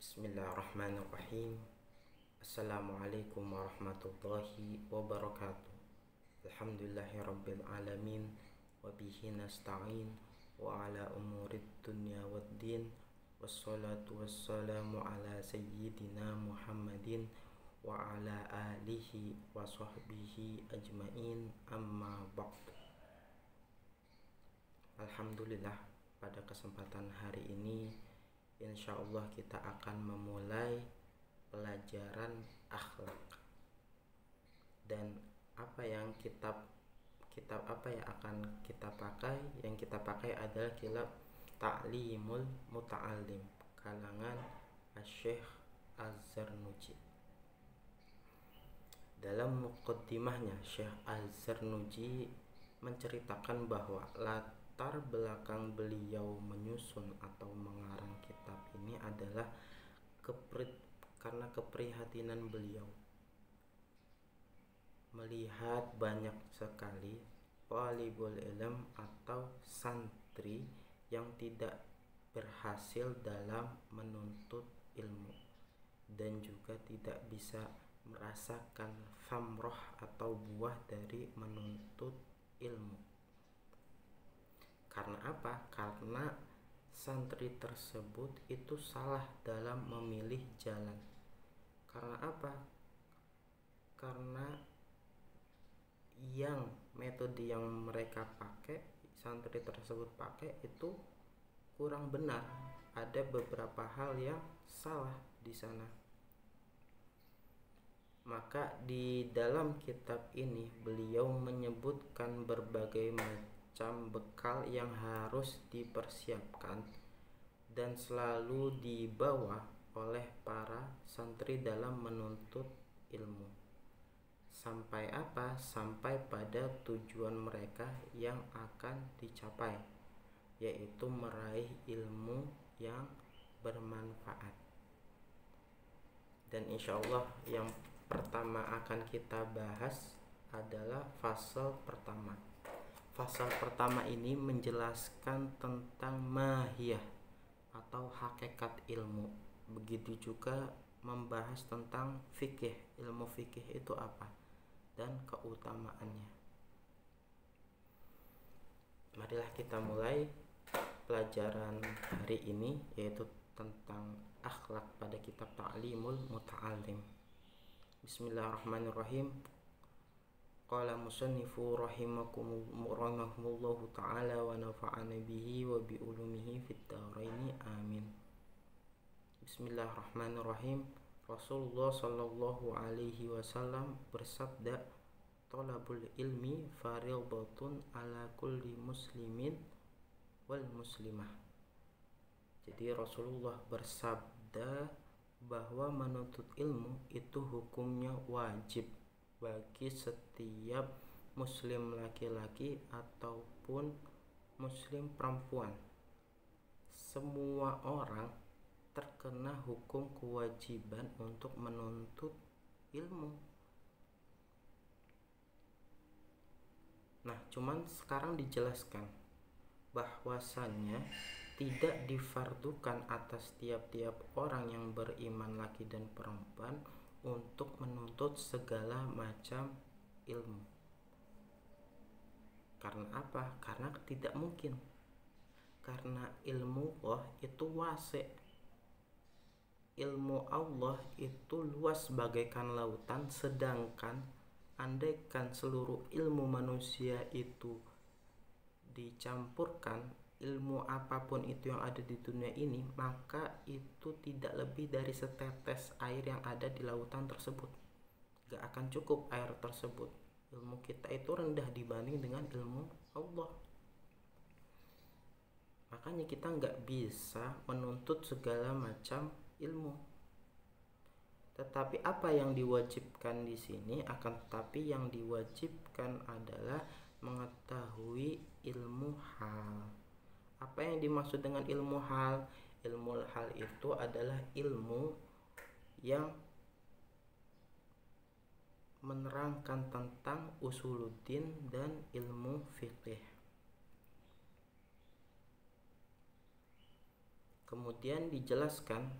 Bismillahirrahmanirrahim. Assalamualaikum warahmatullahi wabarakatuh. Alhamdulillahirabbil alamin wa bihi nasta'in wa ala umurid dunya waddin wassalatu wassalamu ala sayyidina Muhammadin wa ala alihi wa sahbihi ajmain, amma ba'd. Alhamdulillah, pada kesempatan hari ini insyaallah kita akan memulai pelajaran akhlak. Dan kitab apa yang akan kita pakai? Yang kita pakai adalah kitab Ta'limul Muta'allim kalangan Syekh Az-Zarnuji. Dalam muqaddimahnya, Syekh Az-Zarnuji menceritakan bahwa latar belakang beliau menyusun atau mengarang kitab ini adalah karena keprihatinan beliau melihat banyak sekali thalibul ilm atau santri yang tidak berhasil dalam menuntut ilmu dan juga tidak bisa merasakan thamroh atau buah dari menuntut ilmu. Karena apa? Karena santri tersebut itu salah dalam memilih jalan. Karena apa? Karena metode yang mereka pakai, santri tersebut pakai itu kurang benar. Ada beberapa hal yang salah di sana. Maka di dalam kitab ini beliau menyebutkan berbagai macam bekal yang harus dipersiapkan dan selalu dibawa oleh para santri dalam menuntut ilmu. Sampai apa? Sampai pada tujuan mereka yang akan dicapai, yaitu meraih ilmu yang bermanfaat. Dan insyaallah yang pertama akan kita bahas adalah fasal pertama. Fasal pertama ini menjelaskan tentang mahiyah atau hakikat ilmu. Begitu juga membahas tentang fikih, ilmu fikih itu apa dan keutamaannya. Marilah kita mulai pelajaran hari ini, yaitu tentang akhlak pada kitab Ta'limul Muta'allim. Bismillahirrahmanirrahim. Qala musannifu rahimahumullahu ta'ala wa nafa'ana bihi wa bi ulumihi fid dharaini amin. Bismillahirrahmanirrahim. Rasulullah sallallahu alaihi wasallam bersabda, "Talabul ilmi fardhatun ala kulli muslimin wal muslimah." Jadi Rasulullah bersabda bahwa menuntut ilmu itu hukumnya wajib bagi setiap muslim laki-laki ataupun muslim perempuan. Semua orang terkena hukum kewajiban untuk menuntut ilmu. Nah, cuman sekarang dijelaskan bahwasannya tidak difardukan atas tiap-tiap orang yang beriman laki dan perempuan untuk menuntut segala macam ilmu. Karena apa? Karena tidak mungkin. Karena ilmu Allah itu wasi'. Ilmu Allah itu luas bagaikan lautan, sedangkan andaikan seluruh ilmu manusia itu dicampurkan, ilmu apapun itu yang ada di dunia ini, maka itu tidak lebih dari setetes air yang ada di lautan tersebut. Gak akan cukup air tersebut. Ilmu kita itu rendah dibanding dengan ilmu Allah. Makanya kita gak bisa menuntut segala macam ilmu. Tetapi apa yang diwajibkan di sini? Akan tetapi yang diwajibkan adalah mengetahui ilmu hal. Apa yang dimaksud dengan ilmu hal? Ilmu hal itu adalah ilmu yang menerangkan tentang usuluddin dan ilmu fikih. Kemudian dijelaskan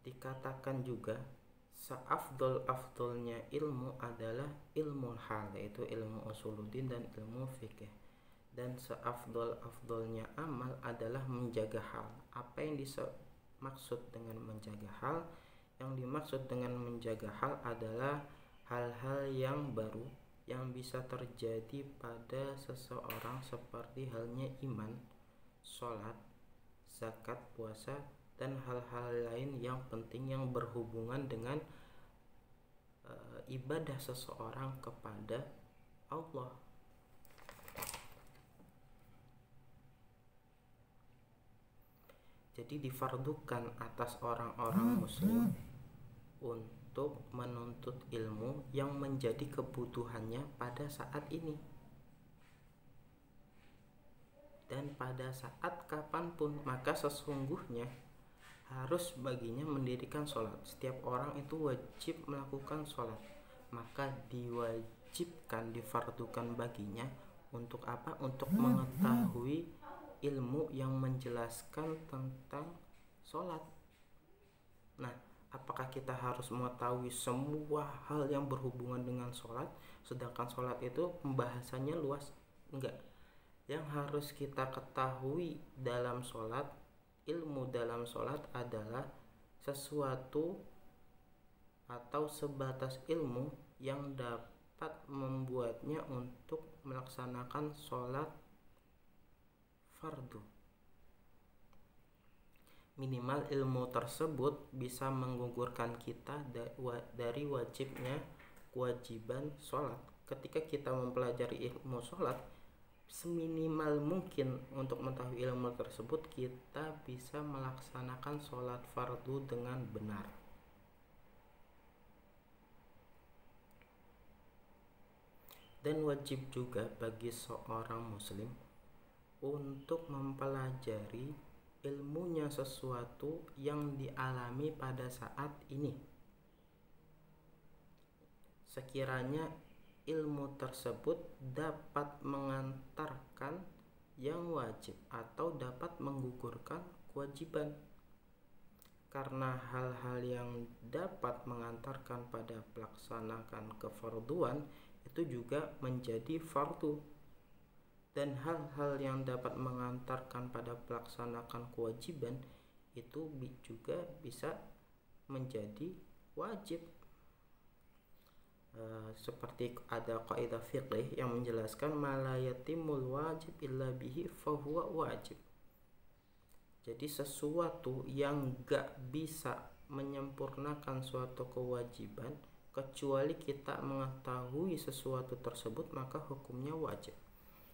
Dikatakan juga seafdol-afdolnya ilmu adalah ilmu hal, yaitu ilmu usuluddin dan ilmu fikih. Dan seafdol-afdolnya amal adalah menjaga hal. Apa yang dimaksud dengan menjaga hal? Yang dimaksud dengan menjaga hal adalah hal-hal yang baru yang bisa terjadi pada seseorang, seperti halnya iman, sholat, zakat, puasa, dan hal-hal lain yang penting yang berhubungan dengan ibadah seseorang kepada Allah. Jadi difardukan atas orang-orang muslim untuk menuntut ilmu yang menjadi kebutuhannya pada saat ini dan pada saat kapanpun. Maka sesungguhnya harus baginya mendirikan sholat. Setiap orang itu wajib melakukan sholat, maka diwajibkan, difardukan baginya untuk apa? Untuk mengetahui ilmu yang menjelaskan tentang sholat. Nah, apakah kita harus mengetahui semua hal yang berhubungan dengan sholat, sedangkan sholat itu pembahasannya luas? Enggak. Yang harus kita ketahui dalam sholat, ilmu dalam sholat adalah sesuatu atau sebatas ilmu yang dapat membuatnya untuk melaksanakan sholat fardu. Minimal ilmu tersebut bisa menggugurkan kita dari wajibnya kewajiban sholat. Ketika kita mempelajari ilmu sholat, seminimal mungkin untuk mengetahui ilmu tersebut, kita bisa melaksanakan sholat fardu dengan benar. Dan wajib juga bagi seorang muslim untuk mempelajari ilmunya sesuatu yang dialami pada saat ini, sekiranya ilmu tersebut dapat mengantarkan yang wajib atau dapat menggugurkan kewajiban. Karena hal-hal yang dapat mengantarkan pada pelaksanakan kefarduan itu juga menjadi fardu, dan hal-hal yang dapat mengantarkan pada pelaksanakan kewajiban itu juga bisa menjadi wajib. Seperti ada kaidah fiqih yang menjelaskan la yatimul wajib illa bihi fahuwa wajib. Jadi sesuatu yang gak bisa menyempurnakan suatu kewajiban kecuali kita mengetahui sesuatu tersebut, maka hukumnya wajib.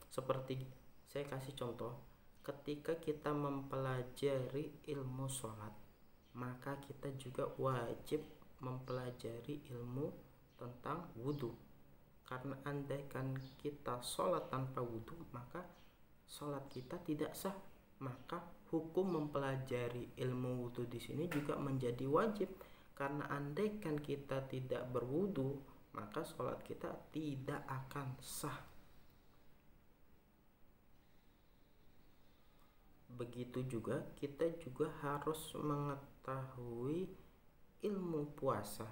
Seperti saya kasih contoh, ketika kita mempelajari ilmu sholat, maka kita juga wajib mempelajari ilmu tentang wudhu. Karena andaikan kita sholat tanpa wudhu, maka sholat kita tidak sah. Maka hukum mempelajari ilmu wudhu di sini juga menjadi wajib. Karena andaikan kita tidak berwudhu, maka sholat kita tidak akan sah. Begitu juga kita juga harus mengetahui ilmu puasa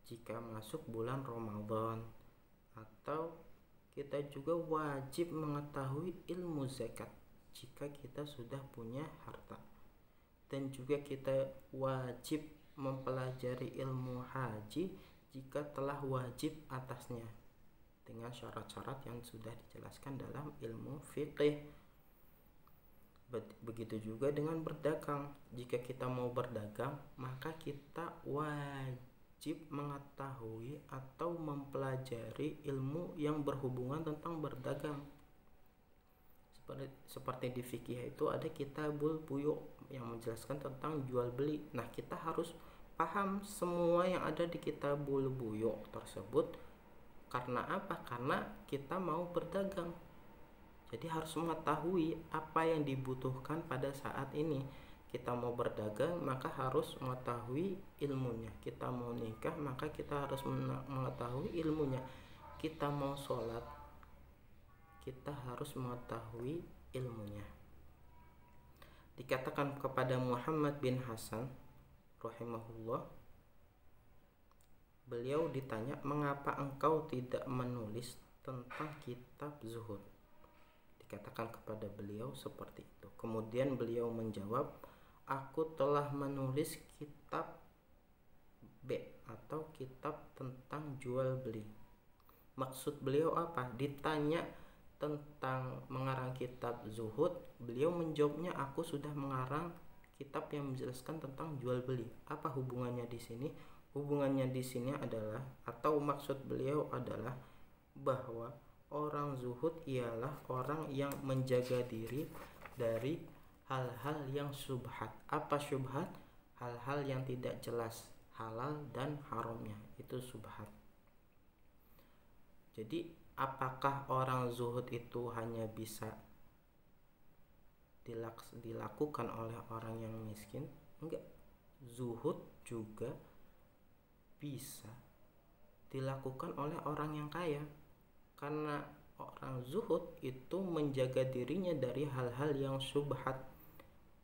jika masuk bulan Ramadan, atau kita juga wajib mengetahui ilmu zakat jika kita sudah punya harta, dan juga kita wajib mempelajari ilmu haji jika telah wajib atasnya dengan syarat-syarat yang sudah dijelaskan dalam ilmu fiqih. Begitu juga dengan berdagang. Jika kita mau berdagang, maka kita wajib mengetahui atau mempelajari ilmu yang berhubungan tentang berdagang. Seperti di fikih itu ada kitabul buyu yang menjelaskan tentang jual beli. Nah, kita harus paham semua yang ada di kitabul buyu tersebut. Karena apa? Karena kita mau berdagang. Jadi harus mengetahui apa yang dibutuhkan pada saat ini. Kita mau berdagang, maka harus mengetahui ilmunya. Kita mau nikah, maka kita harus mengetahui ilmunya. Kita mau sholat, kita harus mengetahui ilmunya. Dikatakan kepada Muhammad bin Hasan rahimahullah, beliau ditanya, mengapa engkau tidak menulis tentang kitab zuhud? Dikatakan kepada beliau seperti itu. Kemudian beliau menjawab, aku telah menulis kitab B atau kitab tentang jual beli. Maksud beliau apa? Ditanya tentang mengarang kitab zuhud, beliau menjawabnya, aku sudah mengarang kitab yang menjelaskan tentang jual beli. Apa hubungannya di sini? Hubungannya di sini adalah, atau maksud beliau adalah bahwa orang zuhud ialah orang yang menjaga diri dari hal-hal yang syubhat. Apa syubhat? Hal-hal yang tidak jelas halal dan haramnya, itu syubhat. Jadi apakah orang zuhud itu hanya bisa dilakukan oleh orang yang miskin? Enggak. Zuhud juga bisa dilakukan oleh orang yang kaya, karena orang zuhud itu menjaga dirinya dari hal-hal yang syubhat.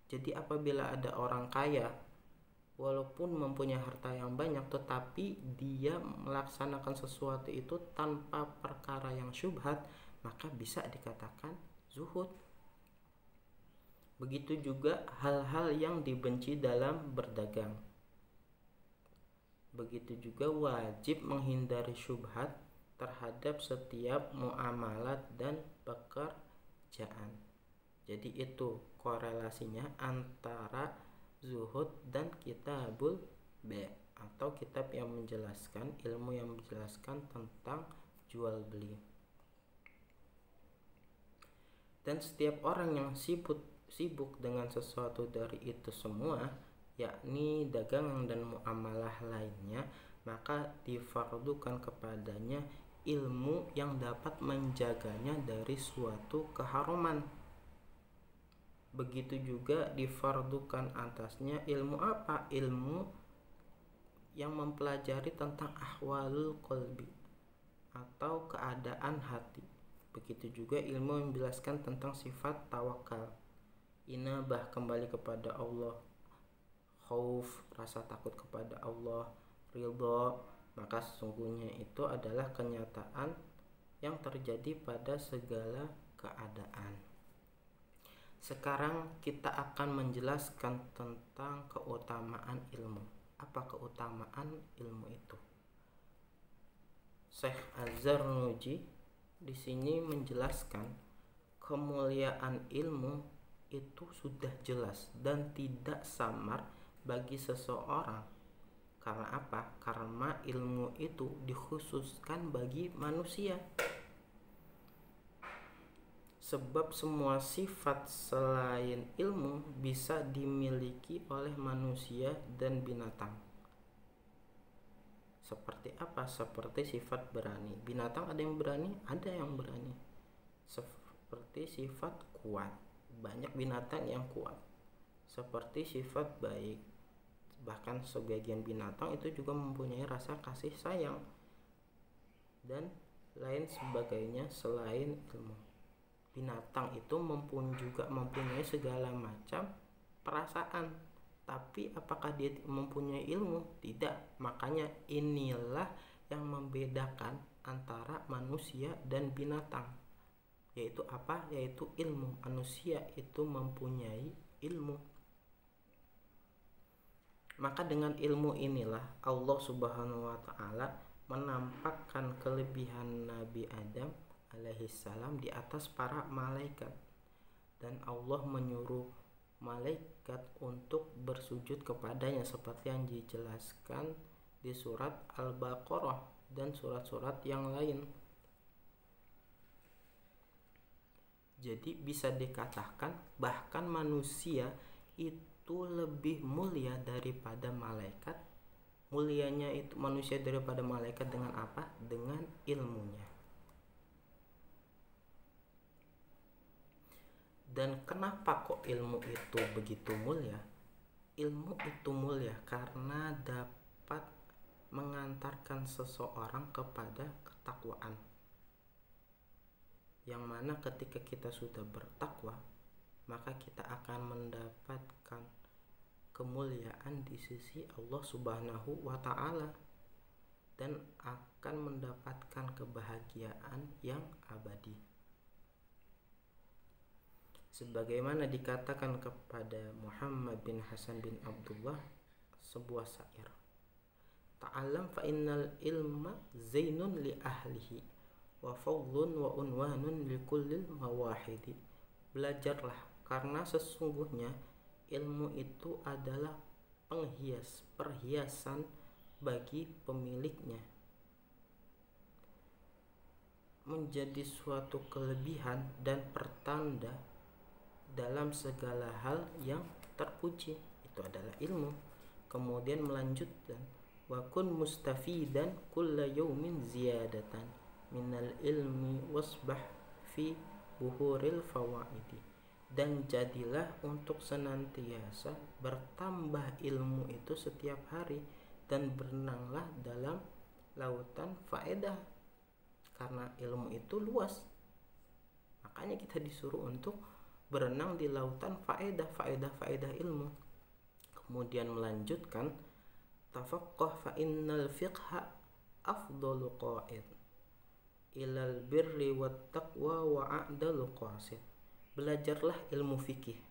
Jadi apabila ada orang kaya walaupun mempunyai harta yang banyak, tetapi dia melaksanakan sesuatu itu tanpa perkara yang syubhat, maka bisa dikatakan zuhud. Begitu juga hal-hal yang dibenci dalam berdagang. Begitu juga wajib menghindari syubhat terhadap setiap muamalat dan pekerjaan. Jadi itu korelasinya antara zuhud dan kitabul B atau kitab yang menjelaskan, ilmu yang menjelaskan tentang jual beli. Dan setiap orang yang sibuk dengan sesuatu dari itu semua, yakni dagangan dan muamalah lainnya, maka difardukan kepadanya ilmu yang dapat menjaganya dari suatu keharaman. Begitu juga difardukan atasnya ilmu apa? Ilmu yang mempelajari tentang ahwalul qalbi atau keadaan hati. Begitu juga ilmu yang menjelaskan tentang sifat tawakal, inabah, kembali kepada Allah, khauf, rasa takut kepada Allah, ridha, maka sesungguhnya itu adalah kenyataan yang terjadi pada segala keadaan. Sekarang kita akan menjelaskan tentang keutamaan ilmu. Apa keutamaan ilmu itu? Syekh Az-Zarnuji di sini menjelaskan kemuliaan ilmu itu sudah jelas dan tidak samar bagi seseorang. Karena apa? Karena ilmu itu dikhususkan bagi manusia. Sebab semua sifat selain ilmu bisa dimiliki oleh manusia dan binatang. Seperti apa? Seperti sifat berani. Binatang ada yang berani, ada yang berani. Seperti sifat kuat, banyak binatang yang kuat. Seperti sifat baik, bahkan sebagian binatang itu juga mempunyai rasa kasih sayang dan lain sebagainya selain ilmu. Binatang itu juga mempunyai segala macam perasaan, tapi apakah dia mempunyai ilmu? Tidak. Makanya inilah yang membedakan antara manusia dan binatang, yaitu apa? Yaitu ilmu. Manusia itu mempunyai ilmu. Maka dengan ilmu inilah Allah Subhanahu wa ta'ala menampakkan kelebihan Nabi Adam alaihissalam di atas para malaikat, dan Allah menyuruh malaikat untuk bersujud kepadanya seperti yang dijelaskan di surat Al-Baqarah dan surat-surat yang lain. Jadi bisa dikatakan bahkan manusia itu lebih mulia daripada malaikat. Mulianya itu manusia daripada malaikat dengan apa? Dengan ilmunya. Dan kenapa kok ilmu itu begitu mulia? Ilmu itu mulia karena dapat mengantarkan seseorang kepada ketakwaan, yang mana ketika kita sudah bertakwa, maka kita akan mendapatkan kemuliaan di sisi Allah Subhanahu wa Ta'ala dan akan mendapatkan kebahagiaan yang abadi. Sebagaimana dikatakan kepada Muhammad bin Hasan bin Abdullah sebuah syair, ta'allam fa innal ilma zainun li ahlihi wa fadlun wa unwanun li kullil mawahidi. Belajarlah karena sesungguhnya ilmu itu adalah perhiasan bagi pemiliknya, menjadi suatu kelebihan dan pertanda dalam segala hal yang terpuji. Itu adalah ilmu. Kemudian melanjutkan, wa kun mustafidan kulla yaumin ziyadatan minal ilmi wasbah fi buhuril fawaidi. Dan jadilah untuk senantiasa bertambah ilmu itu setiap hari, dan berenanglah dalam lautan faedah, karena ilmu itu luas. Makanya kita disuruh untuk berenang di lautan faedah ilmu. Kemudian melanjutkan, tafaqqah fa innal fiqha afdalu qa'id ilal birri wat taqwa wa a'dalu qasid. Belajarlah ilmu fikih,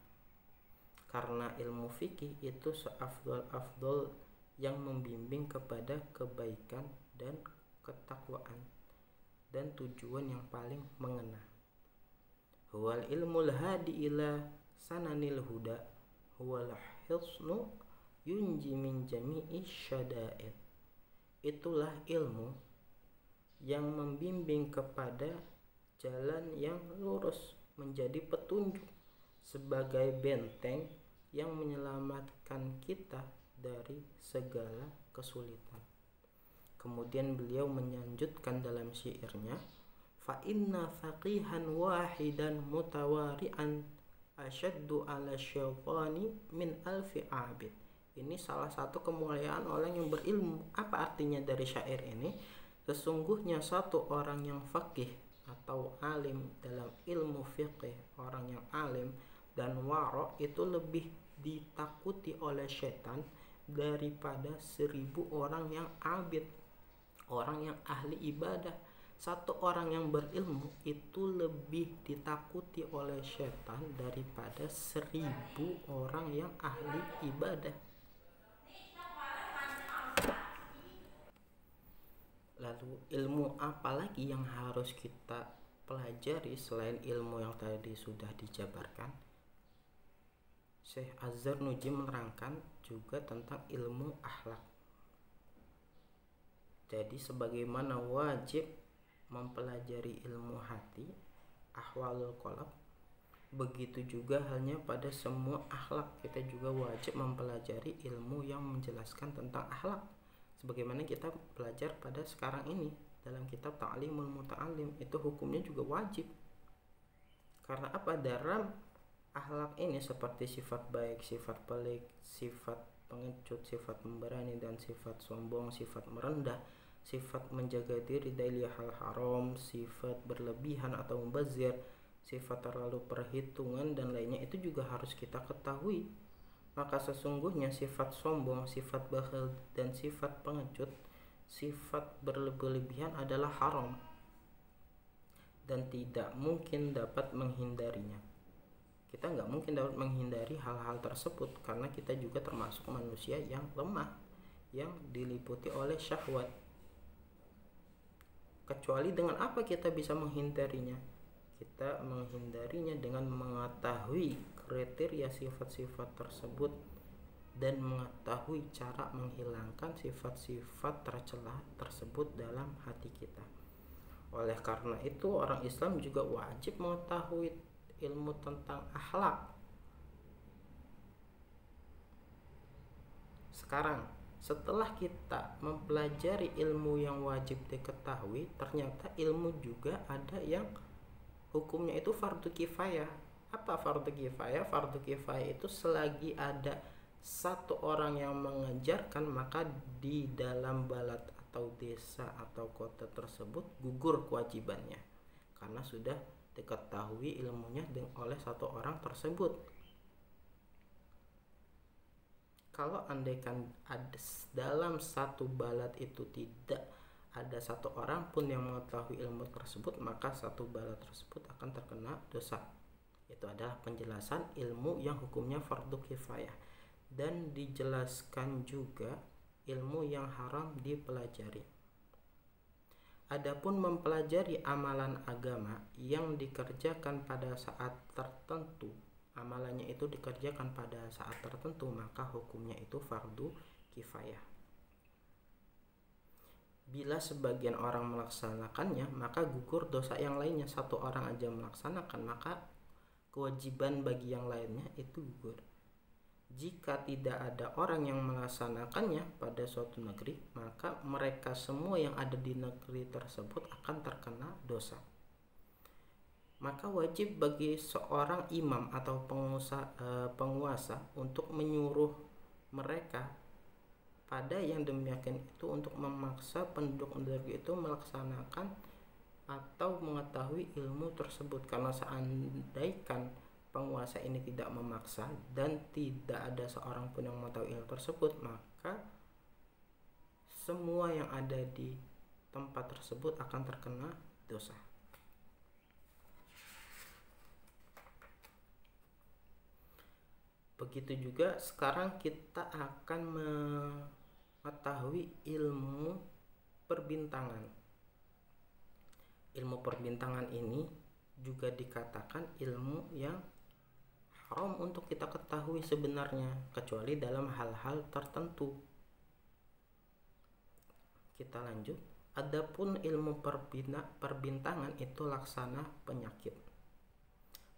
karena ilmu fikih itu seafdal yang membimbing kepada kebaikan dan ketakwaan dan tujuan yang paling mengena. Huwal ilmul hadi ila sananil huda huwal hisnu yunji min jami'i syada'id. Itulah ilmu yang membimbing kepada jalan yang lurus, menjadi petunjuk sebagai benteng yang menyelamatkan kita dari segala kesulitan. Kemudian beliau melanjutkan dalam syairnya, fa inna faqihan wahidan mutawari'an asyaddu ala syaitani min alfi abid. Ini salah satu kemuliaan orang yang berilmu. Apa artinya dari syair ini? Sesungguhnya satu orang yang faqih atau alim dalam ilmu fiqih, orang yang alim dan waro' itu lebih ditakuti oleh setan daripada 1000 orang yang abid, orang yang ahli ibadah. Satu orang yang berilmu itu lebih ditakuti oleh setan daripada 1000 orang yang ahli ibadah. Lalu ilmu apa lagi yang harus kita pelajari selain ilmu yang tadi sudah dijabarkan? Syekh Az-Zarnuji menerangkan juga tentang ilmu akhlak. Jadi sebagaimana wajib mempelajari ilmu hati, ahwalul qalb, begitu juga halnya pada semua akhlak kita juga wajib mempelajari ilmu yang menjelaskan tentang akhlak. Sebagaimana kita belajar pada sekarang ini dalam kitab Ta'limul Muta'allim, itu hukumnya juga wajib. Karena apa? Dalam akhlak ini seperti sifat baik, sifat pelik, sifat pengecut, sifat memberani dan sifat sombong, sifat merendah, sifat menjaga diri dari hal haram, sifat berlebihan atau mubazir, sifat terlalu perhitungan dan lainnya, itu juga harus kita ketahui. Maka sesungguhnya sifat sombong, sifat bakhil dan sifat pengecut, sifat berlebihan adalah haram dan tidak mungkin dapat menghindarinya. Kita nggak mungkin dapat menghindari hal-hal tersebut karena kita juga termasuk manusia yang lemah, yang diliputi oleh syahwat. Kecuali dengan apa kita bisa menghindarinya? Kita menghindarinya dengan mengetahui kriteria sifat-sifat tersebut dan mengetahui cara menghilangkan sifat-sifat tercela tersebut dalam hati kita. Oleh karena itu orang Islam juga wajib mengetahui ilmu tentang akhlak. Sekarang setelah kita mempelajari ilmu yang wajib diketahui, ternyata ilmu juga ada yang hukumnya itu fardu kifayah. Apa fardu kifayah? Fardu kifayah itu selagi ada satu orang yang mengajarkan, maka di dalam balad atau desa atau kota tersebut gugur kewajibannya karena sudah diketahui ilmunya oleh satu orang tersebut. Kalau andaikan ada dalam satu balad itu tidak ada satu orang pun yang mengetahui ilmu tersebut, maka satu balad tersebut akan terkena dosa. Itu adalah penjelasan ilmu yang hukumnya fardu kifayah. Dan dijelaskan juga ilmu yang haram dipelajari. Adapun mempelajari amalan agama yang dikerjakan pada saat tertentu, amalannya itu dikerjakan pada saat tertentu, maka hukumnya itu fardu kifayah. Bila sebagian orang melaksanakannya, maka gugur dosa yang lainnya. Satu orang aja melaksanakan, maka kewajiban bagi yang lainnya itu gugur. Jika tidak ada orang yang melaksanakannya pada suatu negeri, maka mereka semua yang ada di negeri tersebut akan terkena dosa. Maka wajib bagi seorang imam atau penguasa untuk menyuruh mereka pada yang demikian itu untuk memaksa penduduk negeri itu melaksanakan atau mengetahui ilmu tersebut. Karena seandainya penguasa ini tidak memaksa dan tidak ada seorang pun yang mengetahui ilmu tersebut, maka semua yang ada di tempat tersebut akan terkena dosa. Begitu juga sekarang kita akan mengetahui ilmu perbintangan. Ilmu perbintangan ini juga dikatakan ilmu yang haram untuk kita ketahui sebenarnya, kecuali dalam hal-hal tertentu. Kita lanjut. Adapun ilmu perbintangan itu laksana penyakit,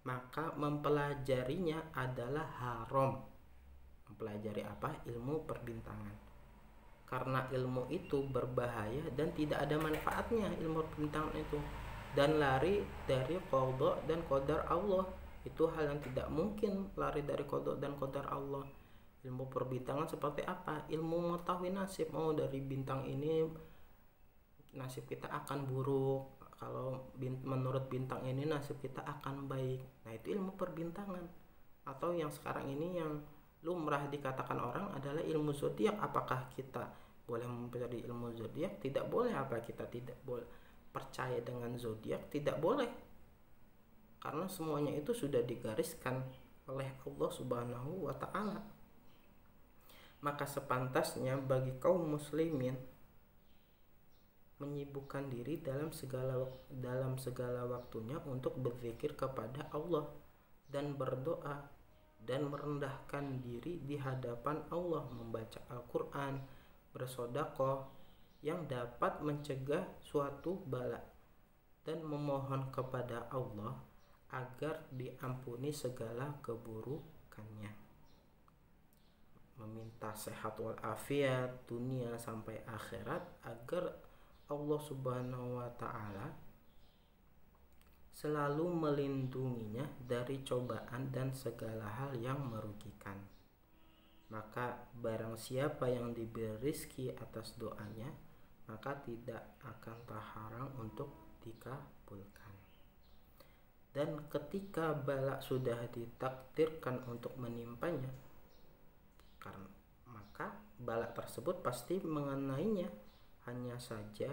maka mempelajarinya adalah haram. Mempelajari apa? Ilmu perbintangan. Karena ilmu itu berbahaya dan tidak ada manfaatnya ilmu perbintangan itu, dan lari dari qada dan qadar Allah. Itu hal yang tidak mungkin, lari dari qada dan qadar Allah. Ilmu perbintangan seperti apa? Ilmu mengetahui nasib. Oh, dari bintang ini nasib kita akan buruk, kalau menurut bintang ini nasib kita akan baik. Nah, itu ilmu perbintangan. Atau yang sekarang ini yang lumrah dikatakan orang adalah ilmu zodiak. Apakah kita boleh mempelajari ilmu zodiak? Tidak boleh. Apa kita tidak boleh percaya dengan zodiak? Tidak boleh. Karena semuanya itu sudah digariskan oleh Allah Subhanahu wa taala. Maka sepantasnya bagi kaum muslimin menyibukkan diri dalam segala waktunya untuk berzikir kepada Allah dan berdoa dan merendahkan diri di hadapan Allah, membaca Al-Quran, bersedekah yang dapat mencegah suatu bala, dan memohon kepada Allah agar diampuni segala keburukannya, meminta sehat walafiat dunia sampai akhirat agar Allah Subhanahu wa taala selalu melindunginya dari cobaan dan segala hal yang merugikan. Maka barang siapa yang diberi rizki atas doanya, maka tidak akan terhalang untuk dikabulkan. Dan ketika bala sudah ditakdirkan untuk menimpanya, maka bala tersebut pasti mengenainya. Hanya saja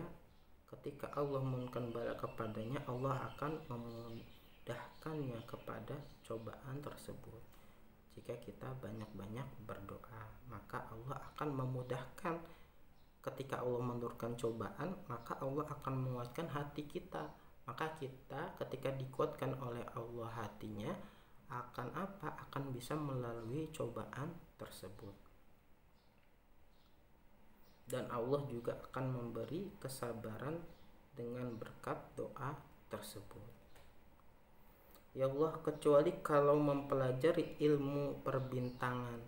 ketika Allah menurunkan bala kepadanya, Allah akan memudahkannya kepada cobaan tersebut. Jika kita banyak-banyak berdoa, maka Allah akan memudahkan. Ketika Allah menurunkan cobaan, maka Allah akan menguatkan hati kita. Maka kita ketika dikuatkan oleh Allah hatinya, akan apa? Akan bisa melalui cobaan tersebut. Dan Allah juga akan memberi kesabaran dengan berkat doa tersebut. Ya Allah, kecuali kalau mempelajari ilmu perbintangan,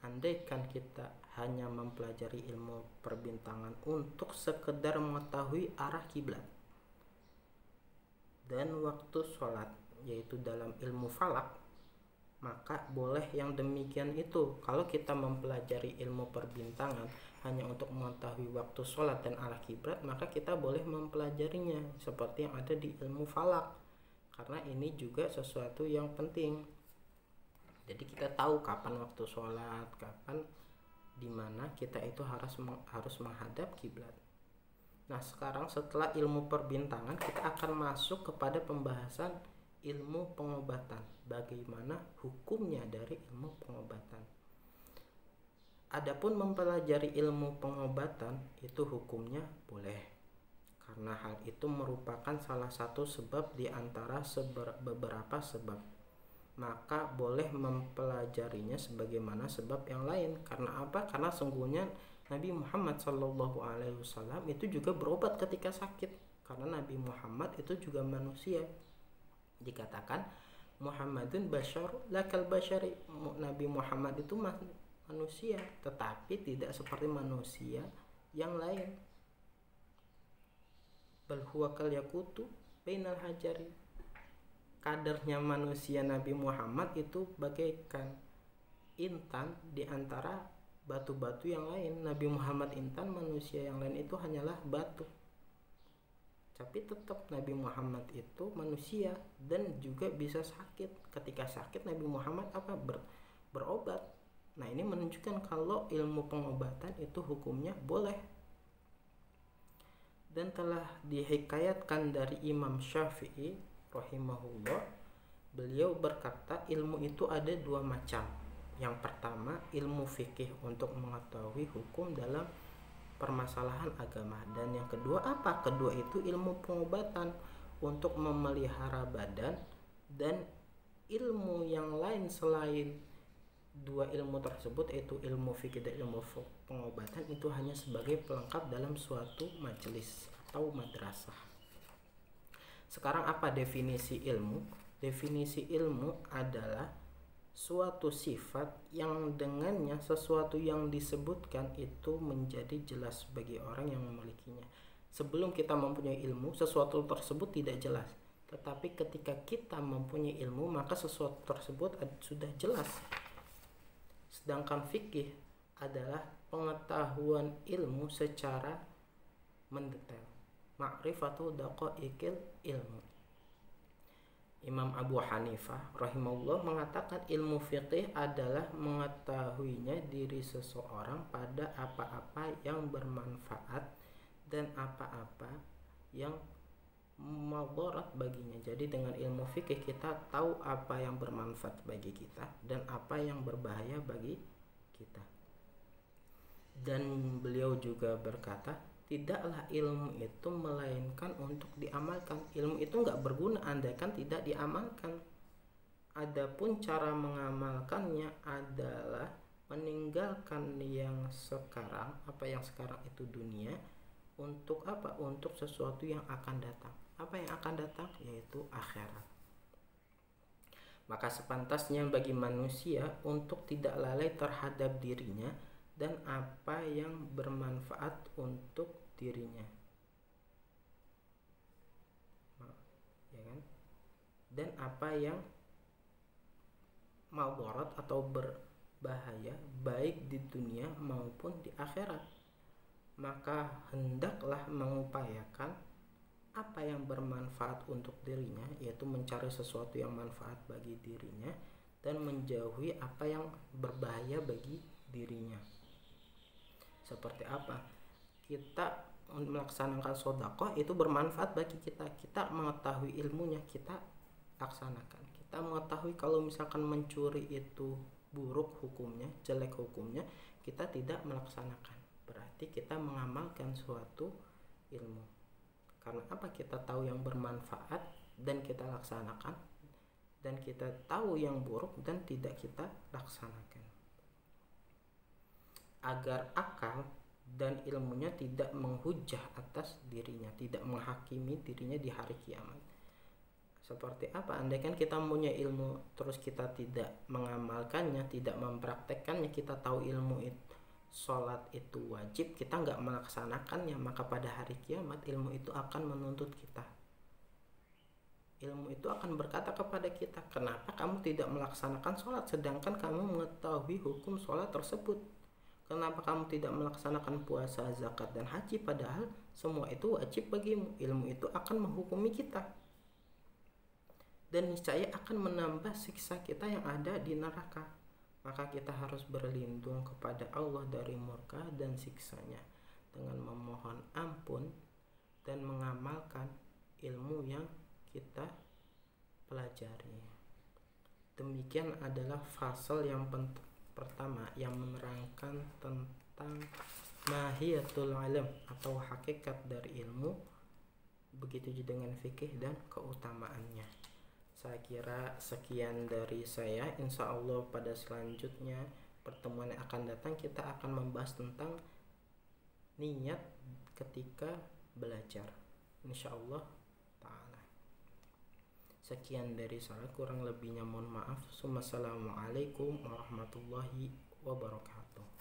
andaikan kita hanya mempelajari ilmu perbintangan untuk sekedar mengetahui arah kiblat dan waktu sholat, yaitu dalam ilmu falak, maka boleh yang demikian itu. Kalau kita mempelajari ilmu perbintangan hanya untuk mengetahui waktu sholat dan arah kiblat, maka kita boleh mempelajarinya seperti yang ada di ilmu falak, karena ini juga sesuatu yang penting. Jadi kita tahu kapan waktu sholat, kapan di mana kita itu harus menghadap kiblat. Nah, sekarang setelah ilmu perbintangan, kita akan masuk kepada pembahasan ilmu pengobatan. Bagaimana hukumnya dari ilmu pengobatan. Adapun mempelajari ilmu pengobatan itu hukumnya boleh, karena hal itu merupakan salah satu sebab di antara beberapa sebab. Maka boleh mempelajarinya sebagaimana sebab yang lain. Karena apa? Karena sungguhnya Nabi Muhammad SAW itu juga berobat ketika sakit. Karena Nabi Muhammad itu juga manusia. Dikatakan Muhammadun basyar lakal basyari. Nabi Muhammad itu manusia, tetapi tidak seperti manusia yang lain. Bal huwa kal yakutu bainal hajari. Kadarnya manusia Nabi Muhammad itu bagaikan intan di antara batu-batu yang lain. Nabi Muhammad intan, manusia yang lain itu hanyalah batu. Tapi tetap Nabi Muhammad itu manusia dan juga bisa sakit. Ketika sakit Nabi Muhammad berobat. Nah, ini menunjukkan kalau ilmu pengobatan itu hukumnya boleh. Dan telah dihikayatkan dari Imam Syafi'i rahimahullah, beliau berkata ilmu itu ada dua macam. Yang pertama ilmu fikih untuk mengetahui hukum dalam permasalahan agama, dan yang kedua apa? Kedua itu ilmu pengobatan untuk memelihara badan. Dan ilmu yang lain selain dua ilmu tersebut, yaitu ilmu fikih dan ilmu pengobatan, itu hanya sebagai pelengkap dalam suatu majelis atau madrasah. Sekarang apa definisi ilmu? Definisi ilmu adalah suatu sifat yang dengannya sesuatu yang disebutkan itu menjadi jelas bagi orang yang memilikinya. Sebelum kita mempunyai ilmu, sesuatu tersebut tidak jelas. Tetapi ketika kita mempunyai ilmu, maka sesuatu tersebut sudah jelas. Sedangkan fikih adalah pengetahuan ilmu secara mendetail. Ma'rifatu daqaiqil ilmu. Imam Abu Hanifah rahimahullah mengatakan ilmu fiqih adalah mengetahuinya diri seseorang pada apa-apa yang bermanfaat dan apa-apa yang mudarat baginya. Jadi dengan ilmu fikih kita tahu apa yang bermanfaat bagi kita dan apa yang berbahaya bagi kita. Dan beliau juga berkata, tidaklah ilmu itu melainkan untuk diamalkan. Ilmu itu nggak berguna andaikan tidak diamalkan. Adapun cara mengamalkannya adalah meninggalkan yang sekarang, apa yang sekarang itu dunia, untuk apa? Untuk sesuatu yang akan datang. Apa yang akan datang? Yaitu akhirat. Maka sepantasnya bagi manusia untuk tidak lalai terhadap dirinya dan apa yang bermanfaat untuk dirinya, ya kan? Dan apa yang mudarat atau berbahaya baik di dunia maupun di akhirat. Maka hendaklah mengupayakan apa yang bermanfaat untuk dirinya, yaitu mencari sesuatu yang manfaat bagi dirinya dan menjauhi apa yang berbahaya bagi dirinya. Seperti apa? Kita melaksanakan sedekah itu bermanfaat bagi kita. Kita mengetahui ilmunya, kita laksanakan. Kita mengetahui kalau misalkan mencuri itu buruk hukumnya, jelek hukumnya, kita tidak melaksanakan. Berarti kita mengamalkan suatu ilmu. Karena apa? Kita tahu yang bermanfaat dan kita laksanakan, dan kita tahu yang buruk dan tidak kita laksanakan. Agar akal dan ilmunya tidak menghujah atas dirinya, tidak menghakimi dirinya di hari kiamat. Seperti apa? Andaikan kita punya ilmu terus kita tidak mengamalkannya, tidak mempraktekkannya, kita tahu ilmu itu sholat itu wajib, kita nggak melaksanakannya, maka pada hari kiamat ilmu itu akan menuntut kita. Ilmu itu akan berkata kepada kita, kenapa kamu tidak melaksanakan sholat sedangkan kamu mengetahui hukum sholat tersebut? Kenapa kamu tidak melaksanakan puasa, zakat, dan haji padahal semua itu wajib bagimu? Ilmu itu akan menghukumi kita dan niscaya akan menambah siksa kita yang ada di neraka. maka kita harus berlindung kepada Allah dari murka dan siksanya dengan memohon ampun dan mengamalkan ilmu yang kita pelajari. Demikian adalah fasal yang pertama yang menerangkan tentang mahiyatul ilm atau hakikat dari ilmu, begitu juga dengan fikih dan keutamaannya. Saya kira sekian dari saya. Insya Allah pada selanjutnya pertemuan yang akan datang kita akan membahas tentang niat ketika belajar, insya Allah ta'ala. Sekian dari saya, kurang lebihnya mohon maaf. Wassalamualaikum warahmatullahi wabarakatuh.